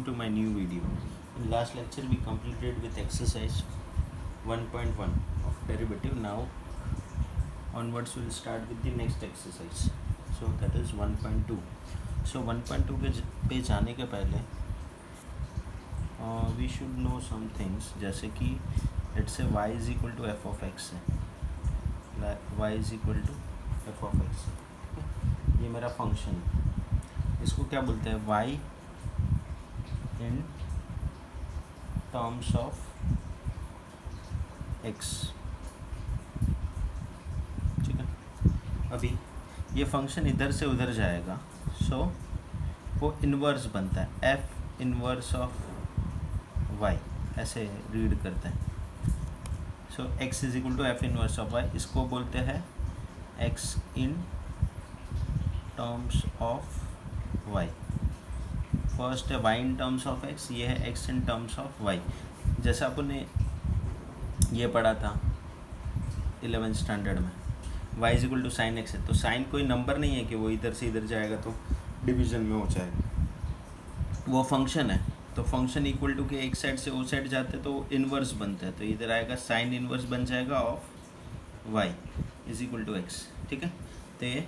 to my new video. In last lecture we completed with exercise 1.1 of derivative. Now onwards we'll start with the next exercise. So that is 1.2. So 1.2 पे जाने के पहले we should know some things, जैसे कि let's say y is equal to f of x है, y is equal to f of x. ये मेरा function है, इसको क्या बोलते हैं, y in terms of x. ठीक है, अभी ये फंक्शन इधर से उधर जाएगा, सो वो इन्वर्स बनता है, f इन्वर्स ऑफ y, ऐसे रीड करते हैं. So x is equal to f inverse of y, इसको बोलते हैं x in terms of y. First है y in terms of x, ये है x in terms of y. जैसा आपने ये पढ़ा था 11th स्टैंडर्ड में, y is equal to sine x है, तो साइन कोई नंबर नहीं है कि वो इधर से इधर जाएगा तो डिवीजन में हो जाएगा, वो फंक्शन है. तो फंक्शन इक्वल टू के एक साइड से उस साइड जाते तो इन्वर्स बनता है, तो इधर आएगा साइन इन्वर्स बन जाएगा of y is equal to x. ठीक है, तो ये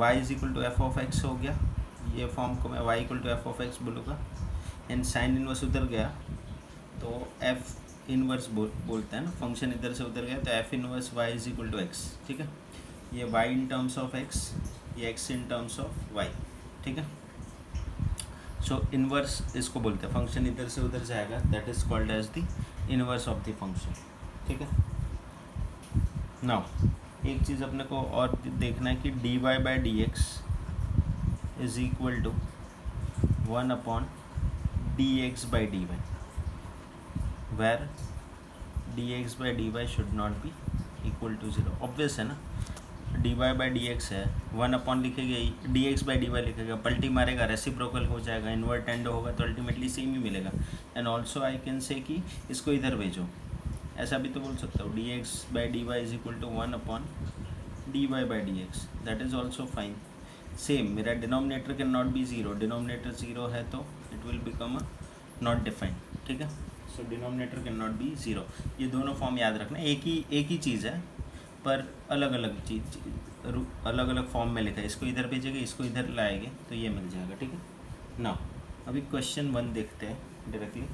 y is equal to F of x हो गया. ये फॉर्म को मैं y equal to F of x बोलूँगा, एंड साइन इन्वर्स उधर गया तो f इन्वर्स बोलते हैं ना, फंक्शन इधर से उधर गया तो f inverse y is equal to x. ठीक है, ये y in terms of x, ये x in terms of y. ठीक है, सो इन्वर्स इसको बोलते हैं, फंक्शन इधर से उधर जाएगा, that is called as the inverse of the function. ठीक है, नाउ एक चीज़ अपने को और देखना है कि dy by D X is equal to 1 upon D X by D Y, where D X by D Y should not be equal to 0. Obvious है ना, D Y by D X है, 1 अपॉन लिखेगा, D X by D Y लिखेगा, पलटी मारेगा, reciprocal हो जाएगा, invert and होगा तो अल्टीमेटली सेम ही मिलेगा. And also I can say कि इसको इधर भेजो, ऐसा भी तो बोल सकता हूँ, D X by D Y is equal to 1 upon D Y by D X, that is also fine. Same, मेरा denominator can not be zero, denominator zero है तो it will become a not defined. ठीक है, so denominator can not be zero. ये दोनों form याद रखना, एक ही चीज़ है पर अलग अलग चीज़, अलग अलग फॉर्म में लिखा है. इसको इधर भेजेंगे, इसको इधर लाएंगे तो ये मिल जाएगा. ठीक है, नाउ अभी क्वेश्चन 1 देखते हैं directly.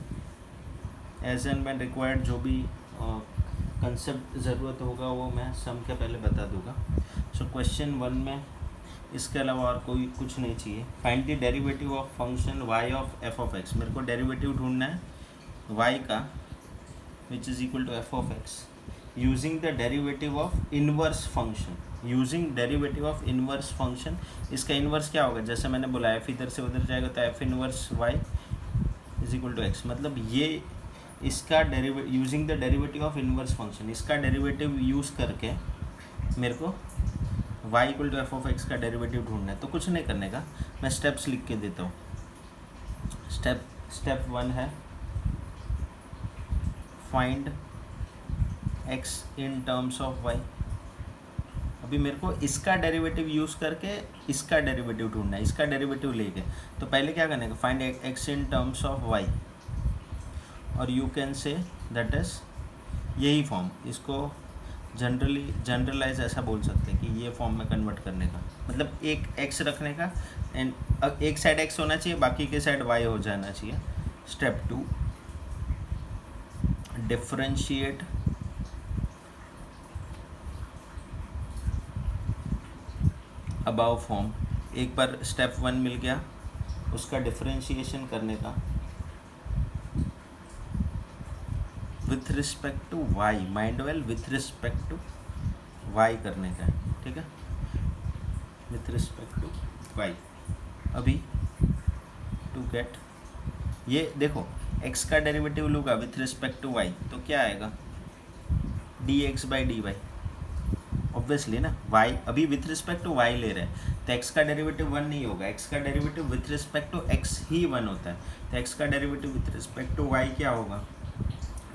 As and when required, जो भी कंसेप्ट ज़रूरत होगा वो मैं सम के पहले बता दूंगा. सो क्वेश्चन 1 में इसके अलावा और कोई कुछ नहीं चाहिए. Find the derivative of function y of f of x. मेरे को डेरिवेटिव ढूंढना है y का which is equal to f of x using the derivative of inverse function. Using derivative of inverse function, इसका इन्वर्स क्या होगा, जैसे मैंने बोला f इधर से उधर जाएगा तो f inverse y is equal to x. मतलब ये इसका derivative using the derivative of inverse function, इसका डेरिवेटिव यूज़ करके मेरे को y equal to F of x का डेरिवेटिव ढूंढना है. तो कुछ नहीं करने का, मैं स्टेप्स लिख के देता हूँ. स्टेप 1 है find x in terms of y. अभी मेरे को इसका डेरिवेटिव यूज़ करके इसका डेरिवेटिव ढूंढना है, इसका डेरिवेटिव लेके. तो पहले क्या करने का, find x in terms of y, और you can say that is यही फॉर्म. इसको जनरलाइज ऐसा बोल सकते हैं कि ये फॉर्म में कन्वर्ट करने का मतलब एक x रखने का, एंड एक साइड x होना चाहिए, बाकी के साइड y हो जाना चाहिए. Step 2, differentiate above form. एक बार स्टेप 1 मिल गया, उसका डिफरेंशिएशन करने का with respect to y, mind well, with respect to y करने का है. ठीक है, विथ रिस्पेक्ट टू y. अभी टू गेट, ये देखो x का डेरिवेटिव लूँगा विथ रिस्पेक्ट टू y तो क्या आएगा, D X by D Y. Obviously ना, y अभी विथ रिस्पेक्ट टू y ले रहे हैं तो x का डेरिवेटिव 1 नहीं होगा, x का derivative with respect to x ही 1 होता है. तो x का derivative with respect to y क्या होगा,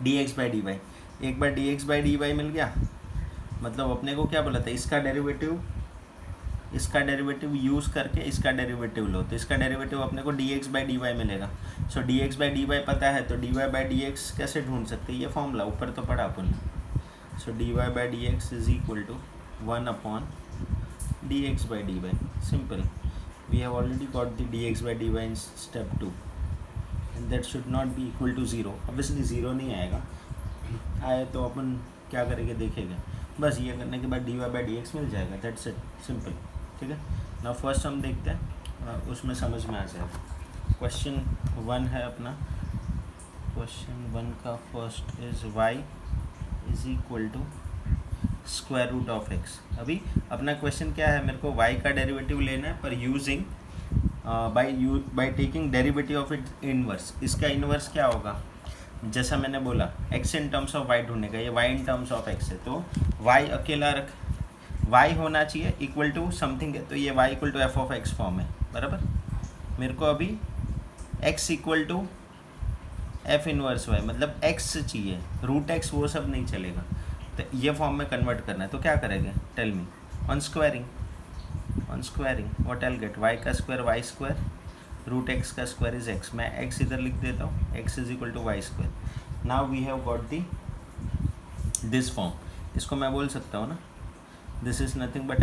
D X by D Y. एक बार D X by D Y मिल गया, मतलब अपने को क्या बोला था, इसका डेरिवेटिव इसका डेरिवेटिव यूज़ करके इसका डेरिवेटिव लो, तो इसका डेरिवेटिव अपने को dx/dy मिलेगा। सो dx/dy पता है, तो dy/dx कैसे ढूंढ सकते हैं, ये फॉर्मूला ऊपर तो पढ़ा अपन। So dy/dx is equal to 1/dx/dy, simple. We have already got the dx/dy in step 2 and that should not be equal to 0। Obviously 0 नहीं आएगा, आए तो अपन क्या करेंगे देखेंगे। बस ये करने के बाद dy/dx मिल जाएगा, दैट्स इट, सिंपल। ठीक है, ना फर्स्ट हम देखते हैं, उसमें समझ में आ जाएगा। क्वेश्चन 1 है अपना, क्वेश्चन 1 का first is y is equal to square root of x। अभी अपना क्वेश्चन क्या है, मेरे को y का डेरिवेटिव लेना है पर using by taking derivative of it inverse. इसका इनवर्स क्या होगा, जैसा मैंने बोला x in terms of y ढूंढने का, ये y in terms of x है, तो y अकेला रख, y होना चाहिए इक्वल टू समथिंग है, तो ये y equal to F of X form है, बराबर। मेरे को अभी x equal to F inverse y, मतलब x चाहिए, रूट x वो सब नहीं चलेगा, तो ये फॉर्म में कन्वर्ट करना है। तो क्या करेंगे, tell me. On squaring what I will get, y का square y square, root x का स्क्वायर इज x, मैं x इधर लिख देता हूँ, x is equal to Y square. Now we have got the this form, इसको मैं बोल सकता हूँ ना, this is nothing but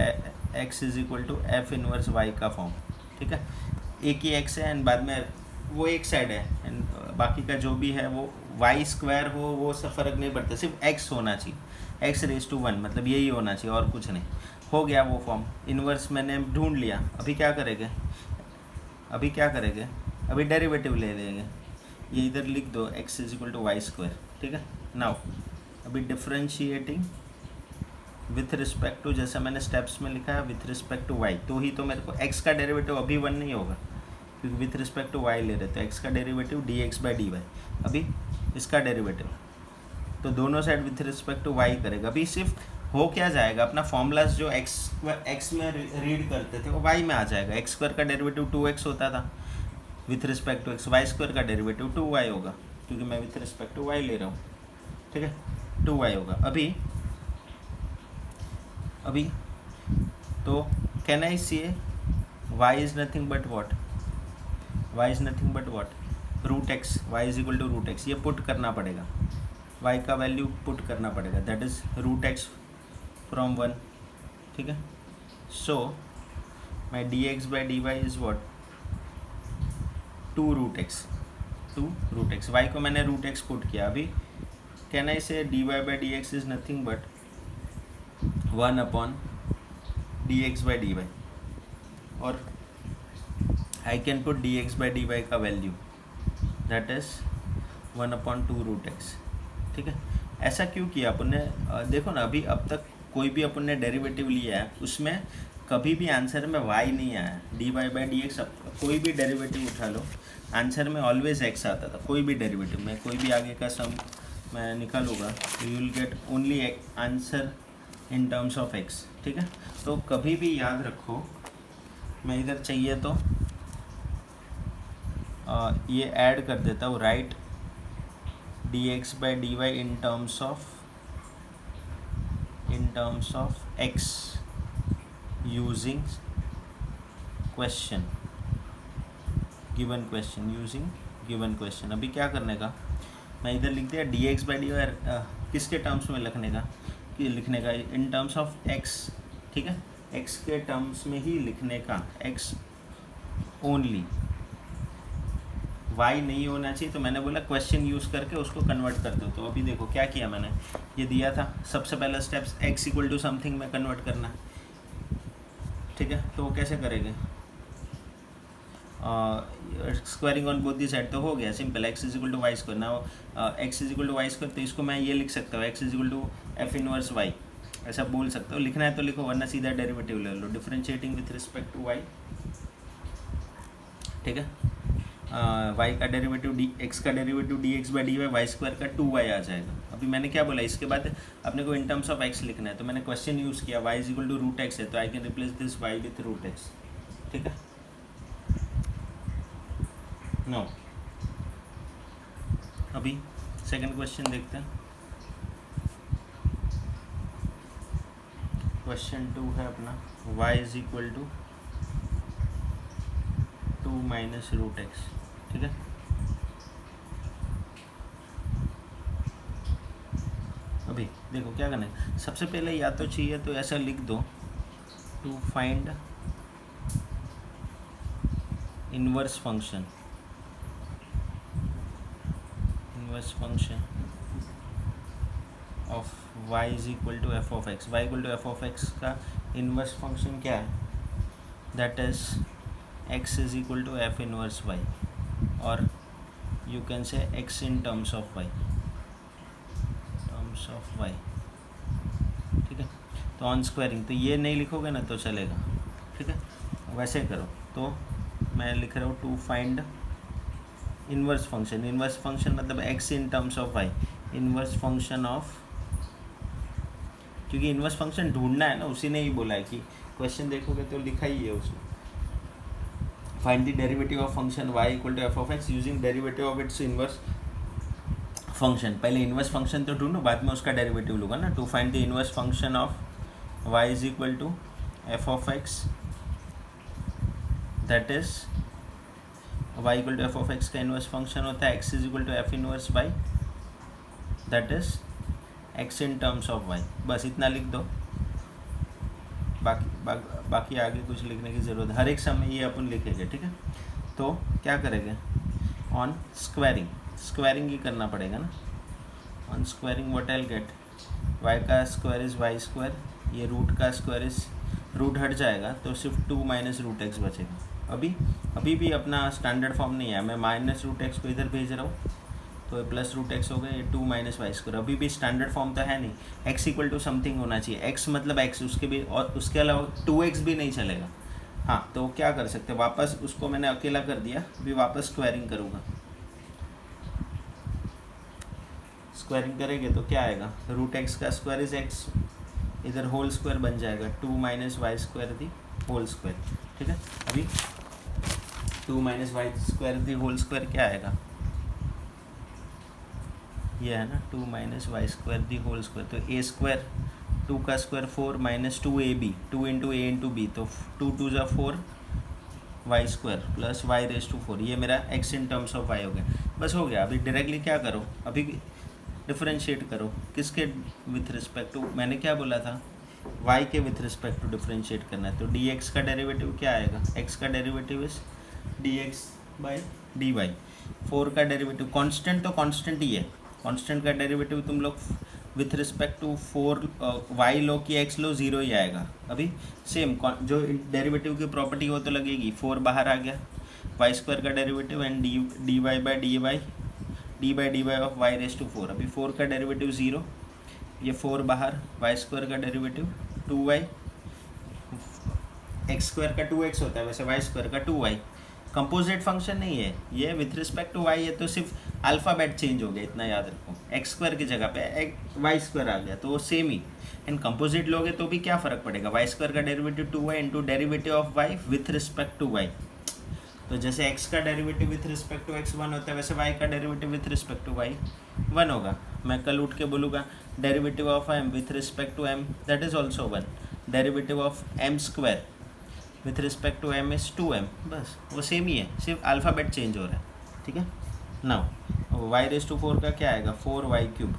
x is equal to F inverse y का फॉर्म। ठीक है, एक ही x है एंड बाद में वो एक साइड है एंड बाकी का जो भी है वो y स्क्वायर हो, वो सब फर्क नहीं पड़ता, सिर्फ x होना चाहिए, x रेज टू 1, मतलब यही होना चाहिए और कुछ नहीं। हो गया वो फॉर्म, इन्वर्स मैंने ढूंढ लिया। अभी क्या करेंगे, अभी डेरिवेटिव ले लेंगे, ये इधर लिख दो, x is equal to Y square. ठीक है, नाउ अभी डिफ्रेंशिएटिंग विथ रिस्पेक्ट टू, जैसा मैंने स्टेप्स में लिखा है विथ रिस्पेक्ट टू y, तो ही तो मेरे को x का डेरिवेटिव अभी 1 नहीं होगा क्योंकि विथ रिस्पेक्ट टू y ले रहे, तो x का डेरिवेटिव dx/dy। अभी इसका डेरिवेटिव, तो दोनों side with respect to y करेगा। अभी सिर्फ हो क्या जाएगा, अपना फॉर्मूलाज जो x में रीड करते थे वो y में आ जाएगा। एक्स स्क्वायर का डेरिवेटिव 2x होता था with respect to x, Y square का डेरिवेटिव 2y होगा क्योंकि मैं विथ रिस्पेक्ट टू y ले रहा हूँ। ठीक है, 2y होगा। अभी तो can I say y is nothing but what, root x, y is equal to root x, ये पुट करना पड़ेगा, y का वैल्यू पुट करना पड़ेगा, that is root x from 1। ठीक है, so my dx/dy is what, 2 root x, y को मैंने रूट x पुट किया। अभी कैन आई से dy/dx is nothing but 1/dx/dy, और आई कैन पुट dx/dy का value, that is 1/2 root x। ठीक है, ऐसा क्यों किया अपन ने, देखो ना, अभी अब तक कोई भी अपन ने डेरिवेटिव लिया है उसमें कभी भी आंसर में y नहीं आया, dy/dx, कोई भी डेरिवेटिव उठा लो आंसर में ऑलवेज x आता था। कोई भी डेरिवेटिव में, कोई भी आगे का सम मैं निकालूंगा, you will get only answer in terms of x। ठीक है, तो कभी भी याद रखो, मैं इधर चाहिए तो ये ऐड कर देता हूँ, right dx/dy in terms of x using given question। अभी क्या करने का, मैं इधर लिख दिया dx/dy, किसके टर्म्स में लिखने का, इन टर्म्स ऑफ x। ठीक है, x के टर्म्स में ही लिखने का, x ओनली, y नहीं होना चाहिए। तो मैंने बोला क्वेश्चन यूज़ करके उसको कन्वर्ट कर दो। तो अभी देखो क्या किया मैंने, ये दिया था सबसे पहला steps x equal to something में कन्वर्ट करना। ठीक है, तो वो कैसे करेंगे, squaring on both the side, तो हो गया simple, x is equal to Y square. ना x is equal to Y square, तो इसको मैं ये लिख सकता हूँ, x is equal to F inverse y, ऐसा बोल सकता हूँ। लिखना है तो लिखो, वरना सीधा डेरिवेटिव ले लो, differentiating with respect to y। ठीक है, y का डेरिवेटिव x का डेरिवेटिव dx/dy, वाई स्क्वायर का 2y आ जाएगा। अभी मैंने क्या बोला, इसके बाद अपने को इन टर्म्स ऑफ x लिखना है, तो मैंने क्वेश्चन यूज़ किया, y is equal to root x है, तो I can replace this y with root x। ठीक है, नो अभी सेकंड क्वेश्चन देखते हैं। क्वेश्चन 2 है अपना y is equal to 2 minus root X, ठीक है। अभी देखो क्या करना है, सबसे पहले या तो चाहिए तो ऐसा लिख दो, to find inverse function of y is equal to F of X. Y equal to F of x का इनवर्स फंक्शन क्या है, that is x is equal to F inverse y, और you can say x in terms of y, ठीक है। तो on squaring तो ये नहीं लिखोगे ना तो चलेगा, ठीक है, वैसे करो। तो मैं लिख रहा हूँ टू फाइंड इनवर्स फंक्शन मतलब x in terms of y, inverse function of, क्योंकि इनवर्स फंक्शन ढूंढना है ना, उसी ने ही बोला है कि क्वेश्चन देखोगे तो लिखा ही है उसमें, find the derivative of function y equal to F of X using derivative of its inverse function. पहले इनवर्स फंक्शन तो ढूंढो, बाद में उसका डेरिवेटिव लूँगा ना। To find the inverse function of y is equal to F of X, that is y equal to F of x का inverse function होता है x is equal to F inverse y, that is x in terms of y। बस इतना लिख दो, बाकी आगे कुछ लिखने की ज़रूरत है, हर एक समय ये अपन लिखेंगे, ठीक है। तो क्या करेंगे, ऑन स्क्वायरिंग ही करना पड़ेगा ना। On squaring what I will get, y का स्क्वायर इज़ वाई स्क्वायर, ये रूट का स्क्वायर इज, रूट हट जाएगा तो सिर्फ 2 माइनस रूट एक्स बचेगा। अभी भी अपना स्टैंडर्ड फॉर्म नहीं है, मैं माइनस रूट एक्स को इधर भेज रहा हूँ तो प्लस रूट एक्स हो गया, ये 2 माइनस वाई स्क्वायर। अभी भी स्टैंडर्ड फॉर्म तो है नहीं, x इक्वल टू समथिंग होना चाहिए, x मतलब x, उसके भी, और उसके अलावा 2x भी नहीं चलेगा। हाँ तो क्या कर सकते हैं, वापस उसको मैंने अकेला कर दिया, अभी वापस स्क्वायरिंग करूँगा। स्क्वायरिंग करेंगे तो क्या आएगा, रूट एक्स का स्क्वायर इज x, इधर होल स्क्वायर बन जाएगा 2 minus Y square the whole square, ठीक है। अभी 2 minus Y square the whole square क्या आएगा, ये है ना 2 minus Y square the whole square, तो ए स्क्वायर, 2 का square 4 minus 2ab, 2 into A into B, तो 2 2 ज़ा 4 Y square plus Y raise to 4, ये मेरा x in terms of y हो गया। बस हो गया। अभी डायरेक्टली क्या करो, अभी डिफरेंशिएट करो, किसके विथ रिस्पेक्ट टू, मैंने क्या बोला था, y के विथ रिस्पेक्ट टू डिफरेंशिएट करना है। तो dx का डेरिवेटिव क्या आएगा, x का derivative is dx by dy, 4 का डेरिवेटिव, कांस्टेंट तो कांस्टेंट ही है, कांस्टेंट का डेरिवेटिव तुम लोग विथ रिस्पेक्ट टू 4 y लो कि x लो, 0 ही आएगा। अभी सेम जो डेरिवेटिव की प्रॉपर्टी वो तो लगेगी, 4 बाहर आ गया, वाई स्क्वायर का डेरिवेटिव एंड dy बाई dy of y raise to 4। अभी 4 का डेरिवेटिव 0, ये 4 बाहर, वाई स्क्वायर का डेरिवेटिव 2y, एक्स स्क्वायर का 2x होता है, वैसे वाई स्क्वायर का 2y। कंपोजिट फंक्शन नहीं है ये, विथ रिस्पेक्ट टू y है, तो सिर्फ अल्फ़ाबेट चेंज हो गया, इतना याद रखो। एक्स स्क्वायर की जगह पे वाई स्क्वायर आ गया तो वो सेम ही। एंड कंपोजिट लोगे तो भी क्या फ़र्क पड़ेगा, वाई स्क्वायर का derivative 2y into derivative of y with respect to y। तो जैसे x का derivative with respect to x 1 होता है, वैसे y का derivative with respect to y 1 होगा। मैं कल उठ के बोलूँगा derivative of m with respect to m, that is also 1। Derivative of m square with respect to m is 2m, बस वो सेम ही है, सिर्फ अल्फ़ाबेट चेंज हो रहा है, ठीक है। नाउ y रेज टू 4 का क्या आएगा, 4y क्यूब।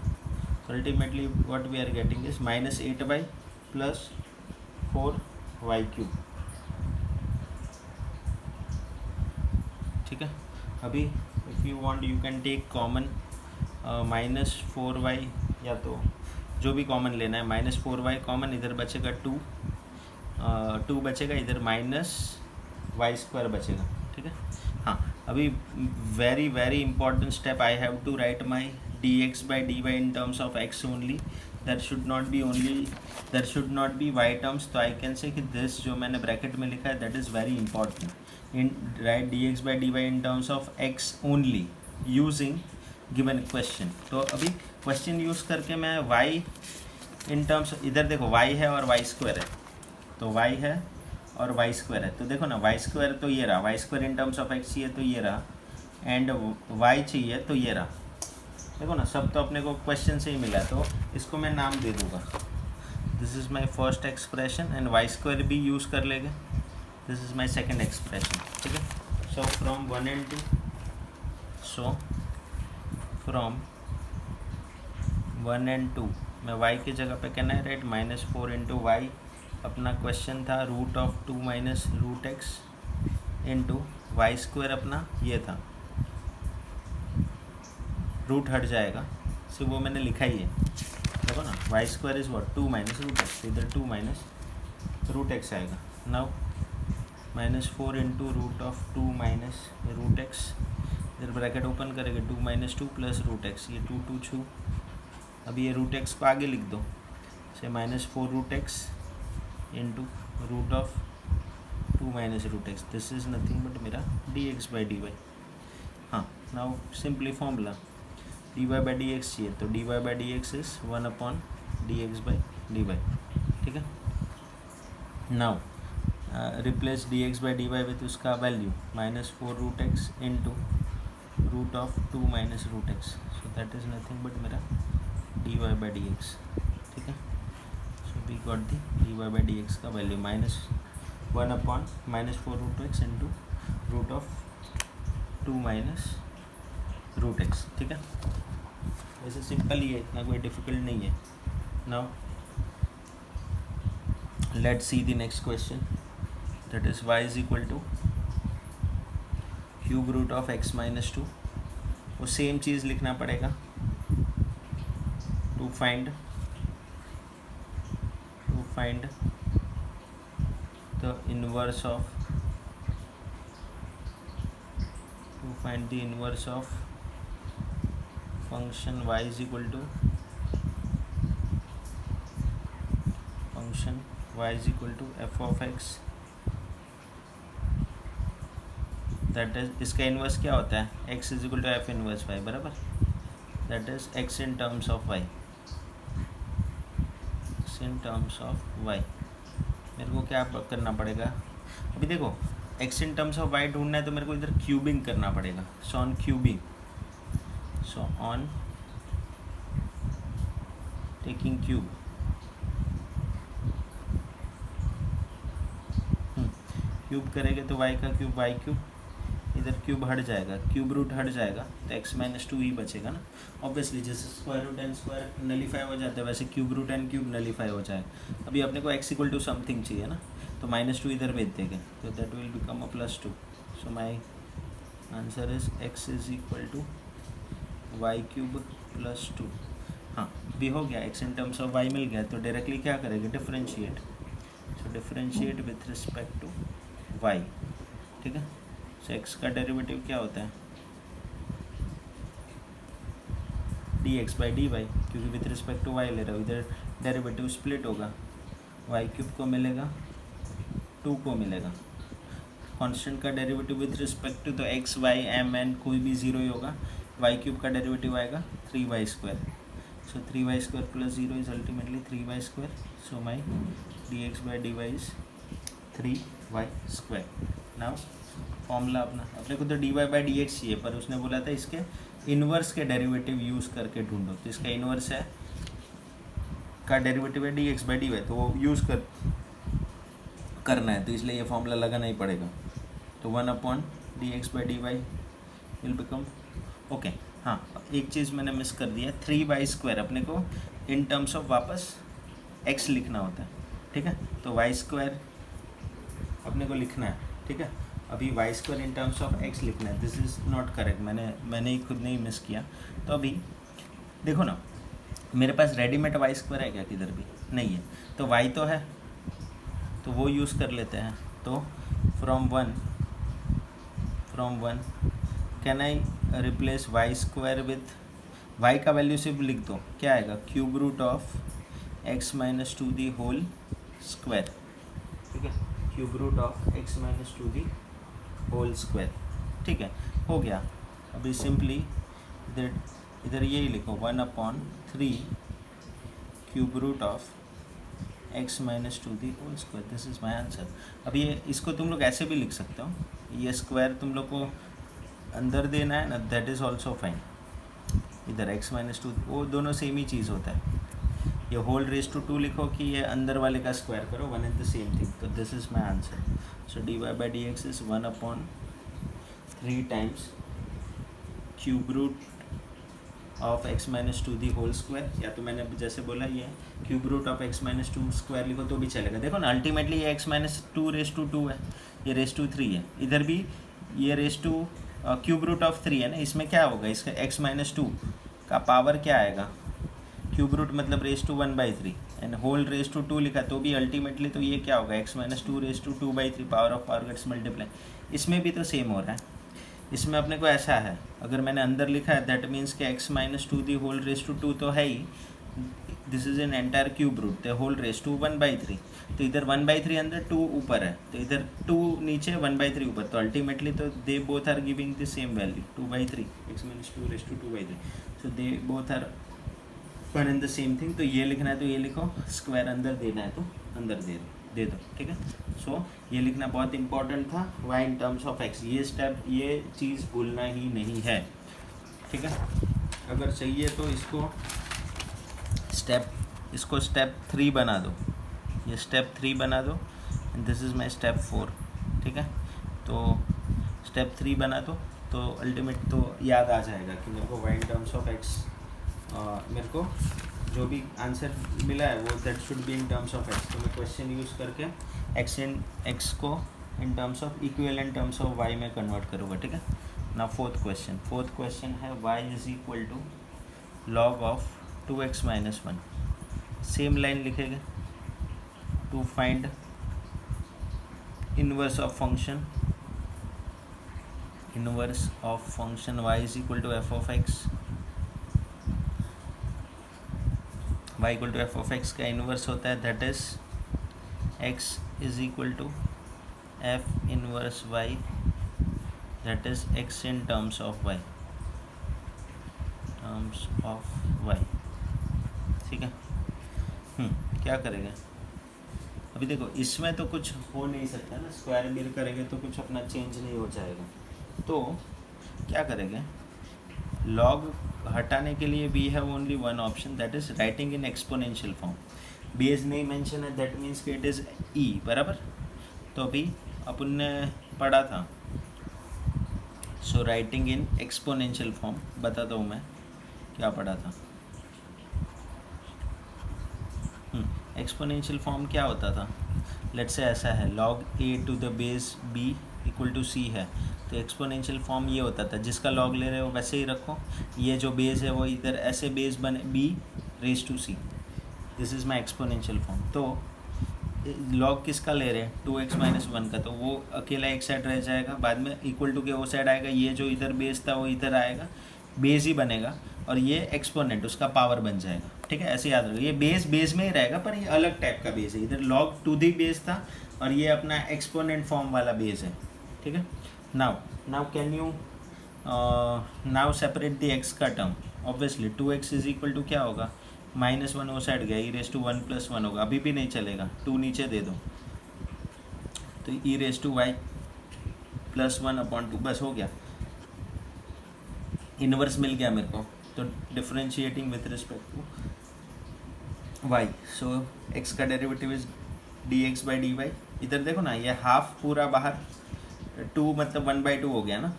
तो ultimately what we are getting is minus 8y plus 4y cube, ठीक है। अभी if you want you can take common minus 4y, या तो जो भी कॉमन लेना है, माइनस 4y कॉमन, इधर बचेगा 2 बचेगा, इधर माइनस वाई स्क्वायर बचेगा, ठीक है। हाँ अभी very very important step, I have to write my dx by dy in terms of x only, that should not be y terms। तो आई कैन से कि दिस जो मैंने ब्रैकेट में लिखा है that is very important, in right dx by dy in terms of x only using given question। तो अभी question use करके मैं y इन टर्म्स, इधर देखो y है और y स्क्वायर है, तो y है और y स्क्वायर है, तो देखो ना y स्क्वायर तो ये रहा, y square in terms of x चाहिए तो ये रहा, एंड y चाहिए तो ये रहा। देखो ना सब तो अपने को क्वेश्चन से ही मिला, तो इसको मैं नाम दे दूँगा, this this is my first expression and Y square भी यूज़ कर लेंगे. This is my second expression. ठीक है. So from 1 and 2, so from 1 and 2 मैं y की जगह पे कहना है राइट -4 इंटू वाई. अपना क्वेश्चन था √2 minus √x into Y square. अपना ये था रूट हट जाएगा, सिर्फ वो मैंने लिखा ही है. देखो ना, Y square is what 2 minus √x. इधर 2 माइनस √x आएगा. Now -4 into √2 minus √x. इधर ब्रैकेट ओपन करेंगे 2 माइनस 2 प्लस √x. ये 2 2 छू. अभी ये √x को आगे लिख दो से -4 √x into √2 minus √x. This is nothing but मेरा dx/dy. हाँ, नाउ सिंपली फॉर्मूला dy/dx चाहिए तो dy/dx इज़ 1/dx/dy. ठीक है. नाउ रिप्लेस dx/dy विथ उसका value -4 √x into √2 minus √x. So that is nothing but मेरा dy/dx. ठीक है. सो वी गॉट दी dy/dx का value -4 √x into √2 minus √x. ठीक है. वैसे सिंपल ही है, इतना कोई डिफिकल्ट नहीं है. Now let's see the next question, that is y is equal to cube root of x minus 2. वो सेम चीज़ लिखना पड़ेगा to find the inverse of function y is equal to f of x. That is इसका inverse क्या होता है, x is equal to f inverse y. बराबर. That is x in terms of y. मेरे को क्या करना पड़ेगा अभी देखो, x in terms of y ढूंढना है तो मेरे को इधर क्यूबिंग करना पड़ेगा. So on cubing, so on taking cube, cube करेंगे तो y का क्यूब y क्यूब. इधर क्यूब हट जाएगा, क्यूब रूट हट जाएगा तो x-2 ही बचेगा ना. ऑब्वियसली जैसे square root N square nullify हो जाता है वैसे cube root N cube nullify हो जाएगा. अभी अपने को x इक्वल टू समथिंग चाहिए ना, तो -2 इधर भेज देंगे तो that will become a +2. So my answer is x is equal to y³ +2. हाँ, भी हो गया. x in terms of y मिल गया तो डायरेक्टली क्या करेंगे, differentiate. So differentiate with respect to y. ठीक है. सो x का डेरिवेटिव क्या होता है, dx/dy, क्योंकि विथ रिस्पेक्ट टू y ले रहा हूँ. इधर डेरिवेटिव स्प्लिट होगा, y³ को मिलेगा 2 को मिलेगा. कांस्टेंट का डेरिवेटिव विथ रिस्पेक्ट टू तो x y m n कोई भी 0 ही होगा. y³ का डेरिवेटिव आएगा 3y². So 3y² + 0 is ultimately 3y². So my dx/dy is 3y². Now formula अपने को तो dy/dx चाहिए, पर उसने बोला था इसके इन्वर्स के डेरिवेटिव यूज़ करके ढूंढो. तो इसका इन्वर्स है का डेरिवेटिव है dx/dy, तो वो यूज़ करना है तो इसलिए ये फॉर्मूला लगाना ही पड़ेगा. तो 1/dx/dy विल बिकम ओके. हाँ, एक चीज़ मैंने मिस कर दिया, 3y² अपने को इन टर्म्स ऑफ वापस x लिखना होता है. ठीक है. तो y² अपने को लिखना है. ठीक है. अभी y² in terms of x लिखना है. दिस इज़ नॉट करेक्ट, मैंने ही खुद ने ही मिस किया. तो अभी देखो ना, मेरे पास रेडीमेड y² है क्या, किधर भी नहीं है. तो y तो है तो वो यूज़ कर लेते हैं. तो from one can I replace y² with y का वैल्यू सिर्फ लिख दो, क्या आएगा, cube root of x-2 the whole square. ठीक है. Cube root of x-2 the whole square. ठीक है, हो गया. अभी सिंपली इधर यही लिखो 1/3 cube root of x-2 the whole square. This is my answer. अब ये इसको तुम लोग ऐसे भी लिख सकते हो, ये स्क्वायर तुम लोग को अंदर देना है ना, दैट इज़ ऑल्सो फाइन. इधर x-2 वो दोनों सेम ही चीज़ होता है. ये होल रेज टू 2 लिखो कि ये अंदर वाले का स्क्वायर करो, one and the same thing. तो this is my answer. So dy by D X is 1/3 times cube root of x minus two the whole square, या तो मैंने जैसे बोला ये cube root of x minus two square लिखो तो भी चलेगा. देखो ना अल्टीमेटली ये x minus two raise to 2 है, ये रेज टू 3 है, इधर भी ये raise to cube root of 3 है ना. इसमें क्या होगा, इसका x माइनस टू का पावर क्या आएगा, क्यूब रूट मतलब raise to 1/3 and whole raise to 2 लिखा तो भी अल्टीमेटली तो ये क्या होगा, x minus two raise to 2/3 power of power gets multiply. इसमें भी तो सेम हो रहा है. इसमें अपने को ऐसा है, अगर मैंने अंदर लिखा है दैट मीन्स कि x minus two the whole raise to 2 तो है ही. This is an entire cube root, the whole raise to 1/3. तो इधर 1/3 अंदर 2 ऊपर है, तो इधर 2 नीचे 1/3 ऊपर, तो अल्टीमेटली तो they both are giving the same value 2/3, x minus two raise to 2/3. So they both are one and the same thing. तो ये लिखना है तो ये लिखो, स्क्वायर अंदर देना है तो अंदर दे दो. ठीक है. सो ये लिखना बहुत इंपॉर्टेंट था, y in terms of x. ये स्टेप, ये चीज़ भूलना ही नहीं है. ठीक है. अगर चाहिए तो इसको स्टेप 3 बना दो, ये स्टेप 3 बना दो and this is my step 4. ठीक है. तो स्टेप 3 बना दो तो अल्टीमेट तो याद आ जाएगा कि मेरे को y in terms of x, मेरे को जो भी आंसर मिला है वो that should be in terms of x. तो मैं क्वेश्चन यूज़ करके x को in terms of equivalent terms of y में कन्वर्ट करूँगा. ठीक है. ना फोर्थ क्वेश्चन है y is equal to log of 2x minus 1. Same line लिखेंगे to find inverse of function y is equal to f of x. y equal to F of x का inverse होता है that is x is equal to f inverse y, that is x in terms of y. ठीक है. क्या करेंगे अभी, देखो इसमें तो कुछ हो नहीं सकता ना, स्क्वायर मिल करेंगे तो कुछ अपना चेंज नहीं हो जाएगा. तो क्या करेंगे, लॉग हटाने के लिए we have only one option that is writing in exponential form. Base नहीं मेंशन है दैट मीन्स कि इट इज़ ई बराबर. तो अभी अपन ने पढ़ा था. So writing in exponential form बताता हूँ मैं क्या पढ़ा था. एक्सपोनेंशियल फॉर्म क्या होता था, लेट्स से ऐसा है log a to the base b equal to c है. तो एक्सपोनेंशियल फॉर्म ये होता था, जिसका लॉग ले रहे हो वैसे ही रखो, ये जो बेस है वो इधर ऐसे बेस बने b raise to c. This is my exponential form. तो लॉग किसका ले रहे हैं, 2x माइनस 1 का, तो वो अकेला एक साइड रह जाएगा, बाद में इक्वल टू के वो साइड आएगा, ये जो इधर बेस था वो इधर आएगा, बेस ही बनेगा और ये एक्सपोनेंट उसका पावर बन जाएगा. ठीक है. ऐसे याद रखो, ये बेस में ही रहेगा पर ये अलग टाइप का बेस है. इधर लॉग टू दी बेस था और ये अपना एक्सपोनेंट फॉर्म वाला बेस है. ठीक है. Now can you now separate the x का term. Obviously 2x is equal to क्या होगा, -1 वो साइड गया, ई रेस टू 1 + 1 होगा. अभी भी नहीं चलेगा, 2 नीचे दे दो तो ई रेस टू वाई + 1/2 बस हो गया. इनवर्स मिल गया मेरे को. तो differentiating with respect to y. So x का derivative is dx by dy. इधर देखो ना, ये हाफ पूरा बाहर, 2 मतलब 1/2 हो गया ना.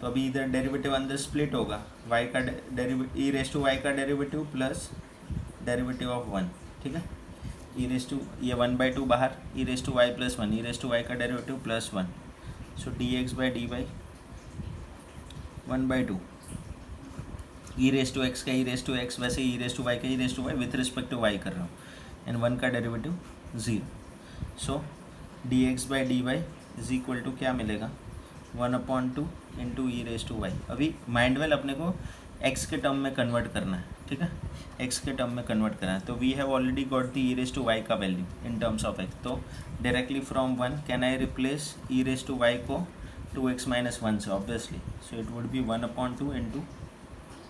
तो अभी इधर डेरिवेटिव अंदर स्प्लिट होगा, y का derivative e raise to y का डेरिवेटिव प्लस डेरिवेटिव ऑफ 1. ठीक है. ई रेस टू ये 1/2 बाहर, e raise to y + 1, e raise to y का derivative +1. So dx by dy 1/2, e raise to x का e raise to x, वैसे ई raise to y का e raise to y with respect to y कर रहा हूँ, and 1 का derivative 0. So dx by dy is equal to क्या मिलेगा, 1/2 into e raise to y. अभी माइंड वेल अपने को x के टर्म में कन्वर्ट करना है. ठीक है. x के टर्म में कन्वर्ट करना है. तो we have already got the e raise to y का value in terms of x. तो directly from 1 can I replace e raise to y को 2x माइनस 1 से obviously. So it would be 1/2 into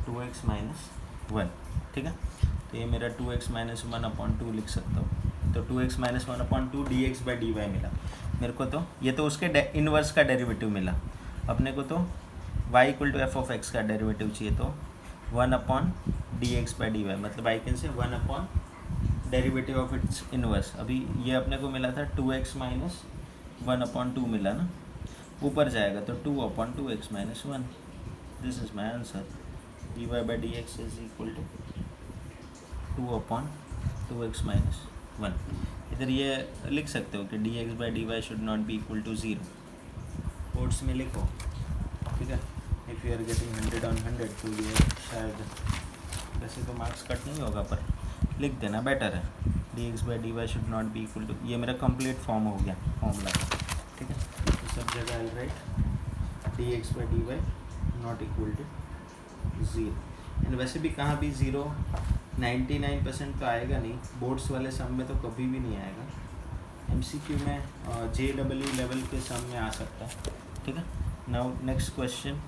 2x minus 1. ठीक है. तो ये मेरा 2x minus 1/2 लिख सकता हूँ. तो 2x minus 1/2 dx by dy मिला मेरे को. तो ये तो उसके इनवर्स का डेरिवेटिव मिला अपने को. तो y equal to F of x का डेरिवेटिव चाहिए, तो 1/dx बाई dy, मतलब I can say 1/dx derivative of its inverse. अभी ये अपने को मिला था 2x माइनस 1/2 मिला ना, ऊपर जाएगा तो 2/2x minus 1। This is my answer. dy by dx is equal to 2/2x minus 1। इधर ये लिख सकते हो कि dx by dy should not be equal to 0, quotes में लिखो, ठीक है। If you are getting 100 on 100 तो ये शायद, वैसे तो मार्क्स कट नहीं होगा पर लिख देना बेटर है। dx by dy should not be equal to, ये मेरा कंप्लीट फॉर्म हो गया फॉर्मूला का, ठीक है। तो सब जगह I write dx by dy not equal to 0। And वैसे भी कहाँ भी 0 99% तो आएगा नहीं, बोर्ड्स वाले सम में तो कभी भी नहीं आएगा। MCQ में JEE लेवल के सम में आ सकता है, ठीक है। Now next question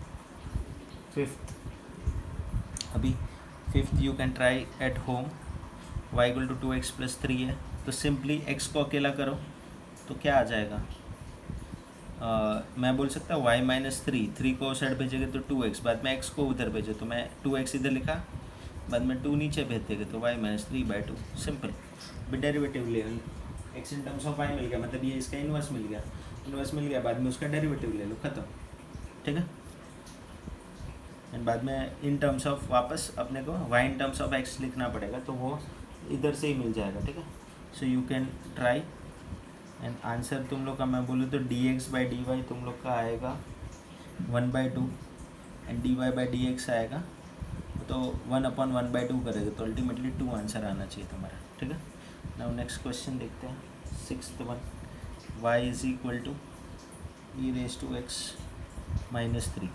5th। अभी 5th you can try at home. y equal to 2x plus 3 है, तो सिंपली x को अकेला करो तो क्या आ जाएगा। मैं बोल सकता हूँ y माइनस 3 को साइड भेजेंगे तो 2x, बाद में x को उधर भेजे तो मैं 2x इधर लिखा, बाद में 2 नीचे भेज देंगे तो y माइनस 3/2। सिंपल। भी डेरिवेटिव ले, x in terms of y मिल गया, मतलब ये इसका इन्वर्स मिल गया, बाद में उसका डेरिवेटिव ले लो, ख़त्म, ठीक है। एंड बाद में इन टर्म्स ऑफ वापस अपने को y in terms of x लिखना पड़ेगा, तो वो इधर से ही मिल जाएगा, ठीक है। So you can try and answer तुम लोग का मैं बोलूँ तो dx by dy तुम लोग का आएगा 1/2 एंड dy by dx आएगा तो 1/1/2 करेगा, तो अल्टीमेटली 2 आंसर आना चाहिए तुम्हारा, ठीक है। नाउ नेक्स्ट क्वेश्चन देखते हैं 6th one. y is equal to e⁻x minus 3,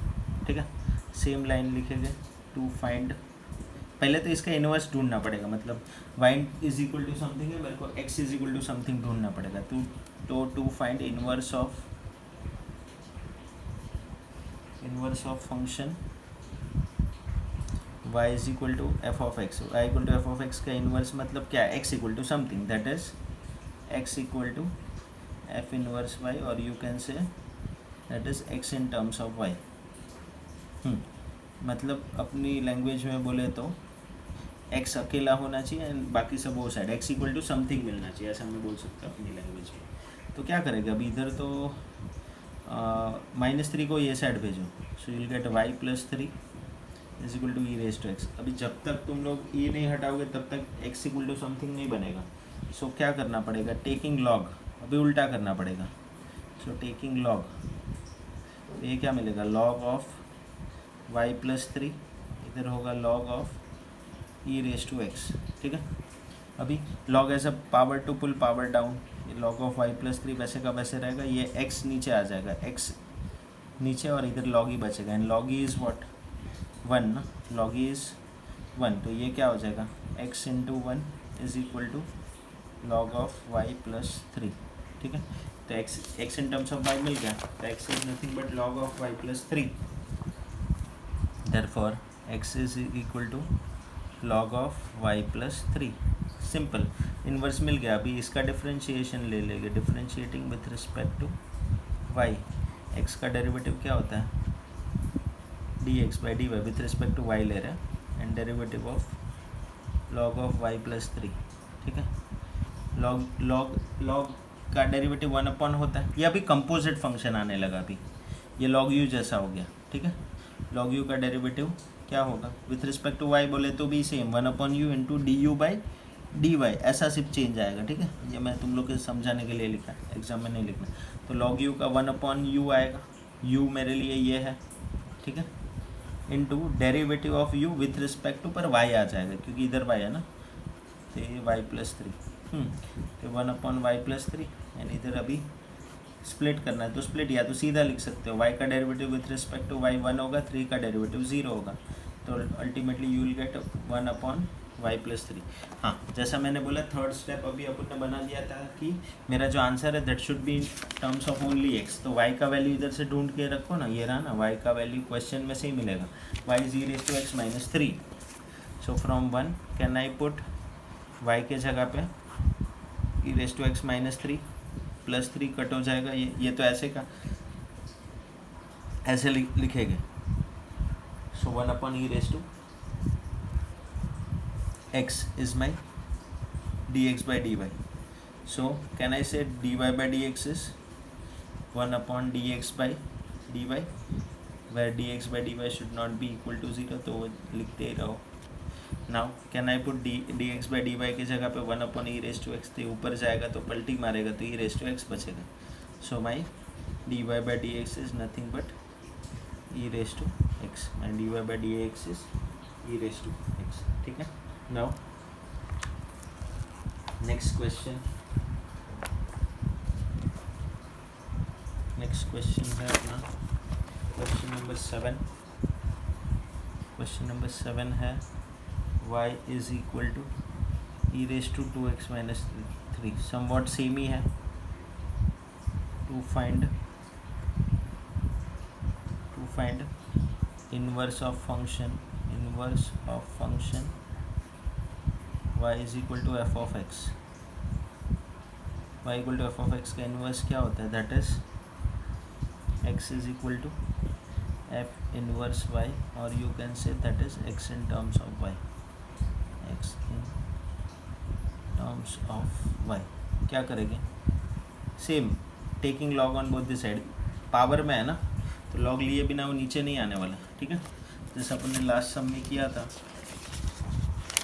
ठीक है। सेम लाइन लिखेंगे टू फाइंड, पहले तो इसका इन्वर्स ढूंढना पड़ेगा, मतलब y is equal to something है, मेरे को x is equal to something ढूंढना पड़ेगा, तो to find inverse of function y is equal to F of x. y equal to F of x का इन्वर्स मतलब क्या है, x equal to something, that is x equal to F inverse y, और you can say that is x in terms of y। मतलब अपनी language में बोले तो x अकेला होना चाहिए एंड बाकी सब वो side x equal to something मिलना चाहिए, ऐसा मैं बोल सकता हूँ अपनी लैंग्वेज में। तो क्या करेगा अभी, इधर तो -3 को ये साइड भेजो, so you will get y plus 3 is equal to e⁻x। अभी जब तक तुम लोग ये नहीं हटाओगे तब तक x इक्वल टू समथिंग नहीं बनेगा। सो क्या करना पड़ेगा, टेकिंग लॉग, अभी उल्टा करना पड़ेगा। सो टेकिंग लॉग, ये क्या मिलेगा, लॉग ऑफ y प्लस 3, इधर होगा लॉग ऑफ e⁻x, ठीक है। अभी log as a power to pull power down, ये लॉग ऑफ y प्लस 3 वैसे का वैसे रहेगा, ये x नीचे आ जाएगा, x नीचे और इधर लॉग ही बचेगा, and log E is what 1 ना, लॉग ई इज़ 1, तो ये क्या हो जाएगा x into 1 is equal to log of y plus 3, ठीक है। तो x in terms of y मिल गया, तो x is nothing but log of y plus 3, therefore x is equal to log of y plus 3। Simple, inverse मिल गया। अभी इसका डिफरेंशिएशन ले लेंगे, differentiating with respect to y, x का डेरिवेटिव क्या होता है dx by dy, with respect to y ले रहे हैं, and derivative of log of y plus 3, ठीक है। log का डेरिवेटिव 1 होता है, ये अभी कंपोजिट फंक्शन आने लगा, अभी ये log u जैसा हो गया, ठीक है। log u का डेरिवेटिव क्या होगा विथ रिस्पेक्ट टू y, बोले तो भी सेम 1/u इंटू du/dy, ऐसा सिर्फ चेंज आएगा, ठीक है। ये मैं तुम लोग के समझाने के लिए लिखा, एग्जाम में नहीं लिखना। तो log u का 1/u आएगा, u मेरे लिए ये है, ठीक है, into derivative of u with respect to पर y आ जाएगा, क्योंकि इधर y है ना, तो ये y प्लस 3, तो 1/y प्लस 3, एंड इधर अभी स्प्लिट करना है, तो स्प्लिट या तो सीधा लिख सकते हो, y का derivative with respect to y 1 होगा, 3 का डेरिवेटिव 0 होगा, तो ultimately you will get 1/y plus 3। हाँ, जैसा मैंने बोला थर्ड स्टेप अभी अपन ने बना लिया था कि मेरा जो आंसर है that should be in terms of only x, तो y का वैल्यू इधर से ढूंढ के रखो ना, ये रहा ना, y का वैल्यू क्वेश्चन में से ही मिलेगा, y is e⁻x minus 3। So from 1 can I put y के जगह पे e⁻x माइनस 3 प्लस 3 कट हो जाएगा, ये तो ऐसे का ऐसे लिखेंगे। सो 1/e⁻x is my dx by dy. So can I say dy by dx is 1 upon dx by dy, where dx by dy should not be equal to 0, तो वो लिखते ही रहो. Now can I put dx by dy की जगह पे 1 upon e raised to x, तो ऊपर जाएगा तो पलटी मारेगा तो e raised to x बचेगा. So my dy by dx is nothing but e raised to x, and dy by dx is e raised to x. ठीक है. Now next question है अपना क्वेश्चन नंबर 7. क्वेश्चन नंबर 7 है y is equal to e raise to 2x minus 3. Somewhat same ही है. To find inverse of function y is equal to F of x. y equal to F of x का inverse क्या होता है? That is x is equal to f inverse y, or you can say that is x in terms of y. x in terms of y. क्या करेंगे? Same taking log on both the side. Power में है ना, तो log लिए बिना वो नीचे नहीं आने वाला. ठीक है, जैसे अपन ने लास्ट सम में किया था.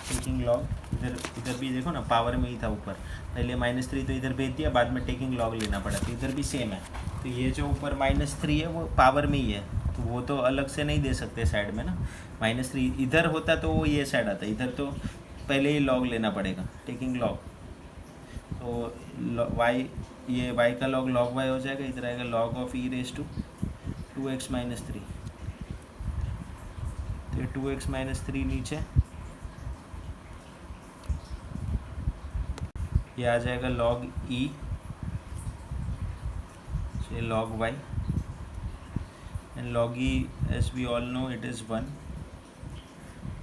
टेकिंग लॉग इधर भी देखो ना, पावर में ही था ऊपर. पहले -3 तो इधर भेज दिया, बाद में टेकिंग लॉग लेना पड़ा, तो इधर भी सेम है. तो ये जो ऊपर -3 है वो पावर में ही है, तो वो तो अलग से नहीं दे सकते साइड में ना. -3 इधर होता तो वो ये साइड आता, इधर तो पहले ही लॉग लेना पड़ेगा, टेकिंग लॉग. तो वाई, ये वाई का लॉग वाई हो जाएगा. इधर आएगा log of e raise to 2x minus 3. तो ये 2x माइनस 3 नीचे, ये आ जाएगा लॉग ई से log y, and log e as we all know it is 1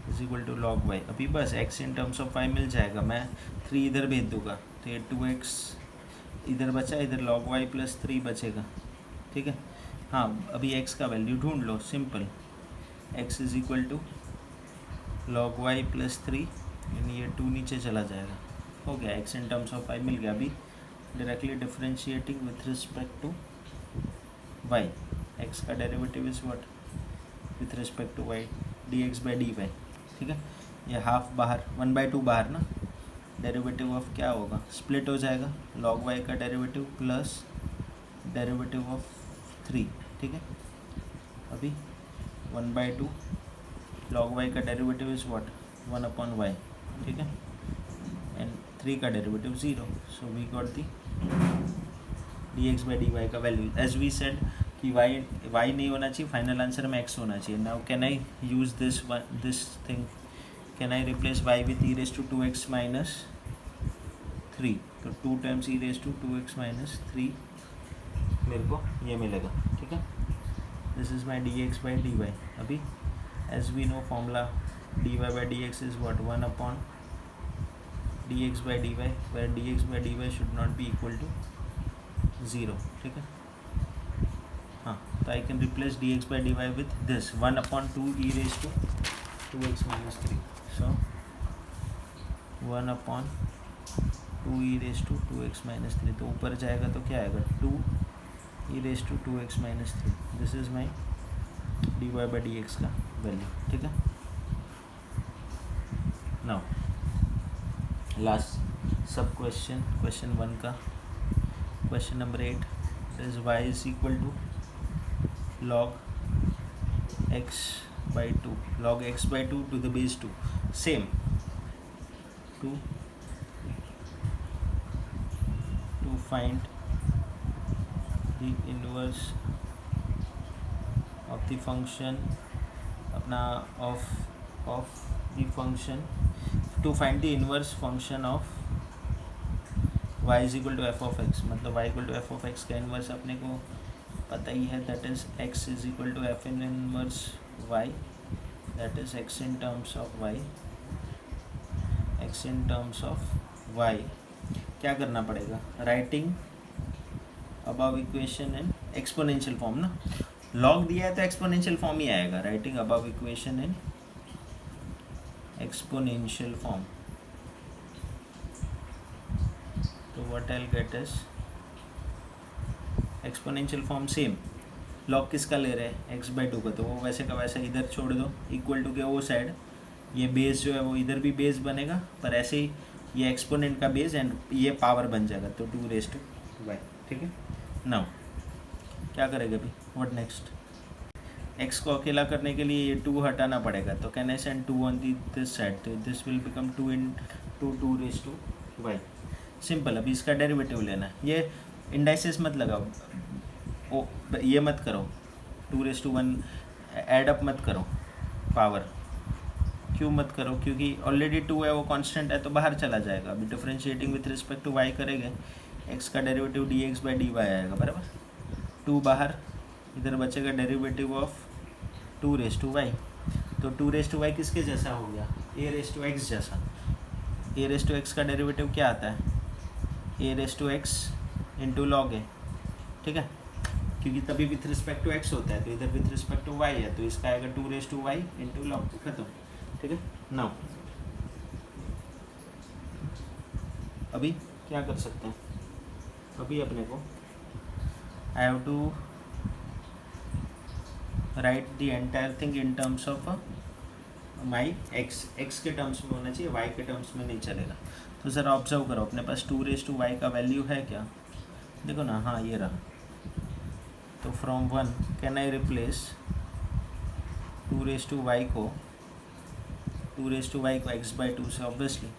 is equal to log y. अभी बस x in terms of y मिल जाएगा. मैं 3 इधर भेज दूँगा तो ये 2x इधर बचा, इधर log y प्लस 3 बचेगा. ठीक है. हाँ, अभी x का वैल्यू ढूंढ लो. Simple, x is equal to log y plus 3, यानी ये 2 नीचे चला जाएगा. हो गया, x in terms of y मिल गया. अभी directly differentiating with respect to y, x का derivative is what with respect to y, dx by dy. ठीक है, ये हाफ बाहर, 1/2 बाहर ना. डेरिवेटिव ऑफ क्या होगा? स्प्लिट हो जाएगा. log y का डेरिवेटिव प्लस डेरिवेटिव ऑफ 3. ठीक है, अभी 1/2 log y का derivative is what 1 upon y. ठीक है, एंड 3 का derivative 0. So we got the dx by dy का वैल्यू. एज वी सेड कि y नहीं होना चाहिए, फाइनल आंसर में x होना चाहिए. Now can I use this thing, can I replace y with e raise to 2x minus 3. तो 2 times e raise to 2x minus 3 मेरे को ये मिलेगा. ठीक है, this is my dx by dy. अभी as we know formula dy by dx is what 1 upon dx by dy, where dx by dy should not be equal to 0. ठीक है. हाँ, तो I can replace dx by dy with this 1 upon 2 e raise to 2x minus 3. So 1 upon 2 e raise to 2x minus 3. तो ऊपर जाएगा तो क्या आएगा? 2 e raise to 2x minus 3. This is my dy by dx का value. ठीक है. Now last sub question 1 का क्वेश्चन number 8 is y is equal to log x by 2, log x by 2 to the base 2. Same to find the inverse of the function अपना of the function, to find the inverse function of y is equal to f of x. मतलब y equal to f of x का inverse अपने को पता ही है, that is x is equal to f in inverse y, that is x in terms of y. x in terms of y क्या करना पड़ेगा? Writing above equation in exponential form ना. लॉग दिया है तो एक्सपोनेंशियल फॉर्म ही आएगा. Writing above equation in exponential form. what I'll get is exponential form same, log किसका ले रहे हैं x बाई 2 का, तो वो वैसे का वैसा इधर छोड़ दो, इक्वल टू के वो साइड, ये बेस जो है वो इधर भी बेस बनेगा, पर ऐसे ही ये एक्सपोनेंट का बेस एंड ये पावर बन जाएगा, तो 2 रेज टू y, ठीक है। नाउ क्या करेगा अभी, व्हाट नेक्स्ट, x को अकेला करने के लिए ये 2 हटाना पड़ेगा, तो can I send 2 on this side, तो this will become 2 in 2 raise to y, simple. अभी इसका डेरिवेटिव लेना है, ये इंडाइसिस मत लगाओ, ओ ये मत करो, 2 रेज टू 1 एड अप मत करो पावर, क्यों मत करो, क्योंकि ऑलरेडी 2 है वो कांस्टेंट है तो बाहर चला जाएगा। अभी differentiating with respect to y करेंगे, x का डेरिवेटिव dx बाई dy आएगा, बराबर, 2 बाहर, इधर बचेगा derivative of 2 raise to y, तो 2 रेज टू y किसके जैसा हो गया, a रेज टू x जैसा। a रेज टू x का डेरिवेटिव क्या आता है, a raise to x into log है, ठीक है, क्योंकि तभी विथ रिस्पेक्ट टू x होता है, तो इधर विथ रिस्पेक्ट टू y है, तो इसका आएगा 2 raise to y into log, खत्म, ठीक है। नाउ अभी क्या कर सकते हैं, अभी अपने को I have to write the entire thing in terms of my x के टर्म्स में होना चाहिए, y के टर्म्स में नहीं चलेगा। तो ज़रा ऑब्जर्व करो, अपने पास 2 रेज टू y का वैल्यू है क्या, देखो ना, हाँ ये रहा, तो from 1 can I replace 2 raise to y को, 2 रेज टू y को x बाई 2 से, ऑब्वियसली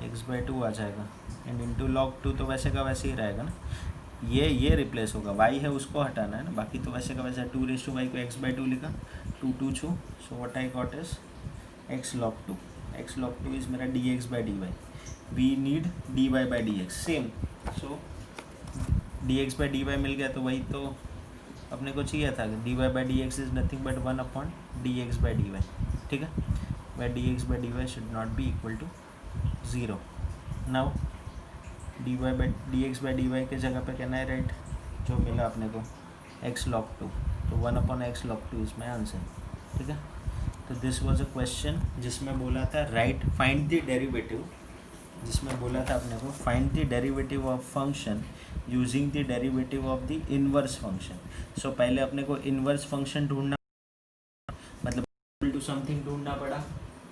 x बाई 2 आ जाएगा, एंड इंटू लॉग 2, तो वैसे का वैसे ही रहेगा ना, ये रिप्लेस होगा, y है उसको हटाना है ना, बाकी तो वैसे का वैसे 2 रेज टू y को x बाई 2 लिखा, 2 2 छू, so what I got is x log 2, x log 2 इज मेरा dx by dy, we need dy by dx, same, so dx by dy मिल गया, तो वही तो अपने को चाहिए था, dy by dx is nothing but 1 upon dx by dy, ठीक है, where dx by dy should not be equal to 0। Now dy by dx by dy के जगह पे कहना है राइट, जो मिला अपने को x log 2, तो 1 upon x log 2 is my answer, ठीक है। तो दिस वाज अ क्वेश्चन जिसमें बोला था राइट फाइंड द डेरिवेटिव, जिसमें बोला था अपने को find the derivative of function using the derivative of the inverse function. So पहले अपने को इनवर्स फंक्शन ढूंढना, मतलब इक्वल टू समथिंग ढूंढना पड़ा,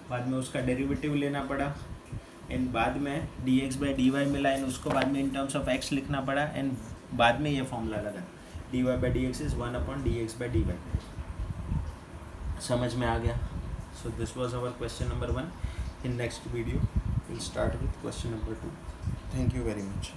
बाद में उसका डेरिवेटिव लेना पड़ा, एंड बाद में dx बाई dy मिला, एंड उसको बाद में इन टर्म्स ऑफ x लिखना पड़ा, एंड बाद में ये फॉर्मूला लगा dy by dx is 1 upon dx by dy। समझ में आ गया। So this was our question number 1। In next video we'll start with question number 2. Thank you very much.